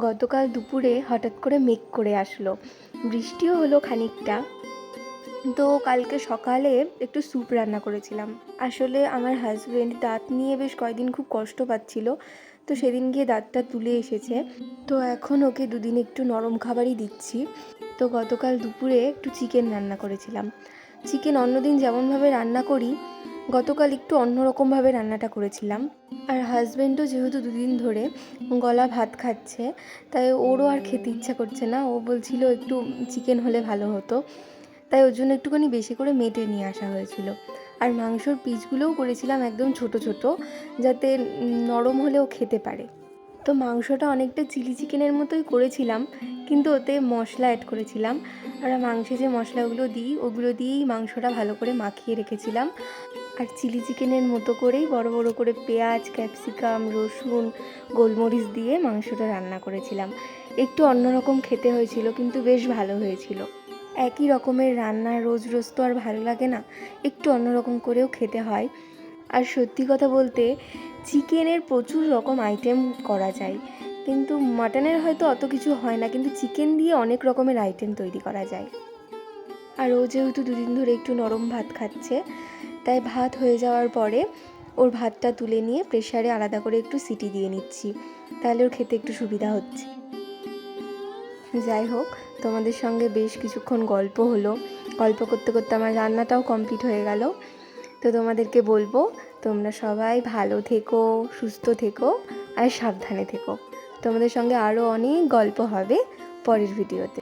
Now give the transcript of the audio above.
গতকাল দুপুরে হঠাৎ করে মেঘ করে আসলো, বৃষ্টিও হলো খানিকটা। তো কালকে সকালে একটু স্যুপ রান্না করেছিলাম। আসলে আমার হাজব্যান্ড দাঁত নিয়ে বেশ কয়েকদিন খুব কষ্ট পাচ্ছিল, তো সেদিন গিয়ে দাঁতটা তুলে এসেছে। তো এখন ওকে দুদিন একটু নরম খাবারই দিচ্ছি। তো গতকাল দুপুরে একটু চিকেন রান্না করেছিলাম। চিকেন অন্যদিন যেমনভাবে রান্না করি, গতকাল একটু অন্যরকমভাবে রান্নাটা করেছিলাম। আর হাজব্যান্ডও যেহেতু দুদিন ধরে গলা ভাত খাচ্ছে, তাই ওরও আর খেতে ইচ্ছা করছে না। ও বলছিল একটু চিকেন হলে ভালো হতো, তাই ওর জন্য একটুখানি বেশি করে মেটে নিয়ে আসা হয়েছিল। আর মাংসর পিসগুলোও করেছিলাম একদম ছোট ছোট, যাতে নরম হলেও খেতে পারে। তো মাংসটা অনেকটা চিলি চিকেনের মতোই করেছিলাম, কিন্তু ওতে মশলা অ্যাড করেছিলাম। আর মাংসে যে মশলাগুলো দিই ওগুলো দিয়েই মাংসটা ভালো করে মাখিয়ে রেখেছিলাম। আর চিলি চিকেনের মতো করেই বড় বড় করে পেঁয়াজ, ক্যাপসিকাম, রসুন, গোলমরিচ দিয়ে মাংসটা রান্না করেছিলাম। একটু অন্যরকম খেতে হয়েছিল, কিন্তু বেশ ভালো হয়েছিল। একই রকমের রান্না রোজ রোজ তো আর ভালো লাগে না, একটু অন্যরকম করেও খেতে হয়। আর সত্যি কথা বলতে চিকেনের প্রচুর রকম আইটেম করা যায়, কিন্তু মাটনের হয়তো অত কিছু হয় না, কিন্তু চিকেন দিয়ে অনেক রকমের আইটেম তৈরি করা যায়। আর ও যেহেতু দুদিন ধরে একটু নরম ভাত খাচ্ছে, তাই ভাত হয়ে যাওয়ার পরে ওর ভাতটা তুলে নিয়ে প্রেসারে আলাদা করে একটু সিটি দিয়ে নিচ্ছি, তাহলে ওর খেতে একটু সুবিধা হচ্ছে। যাই হোক, তোমাদের সঙ্গে বেশ কিছুক্ষণ গল্প হলো। গল্প করতে করতে আমার রান্নাটাও কমপ্লিট হয়ে গেল। তো তোমাদেরকে বলবো, তোমরা সবাই ভালো থেকো, সুস্থ থেকো আর সাবধানে থেকো। তোমাদের সঙ্গে আরও অনেক গল্প হবে পরের ভিডিওতে।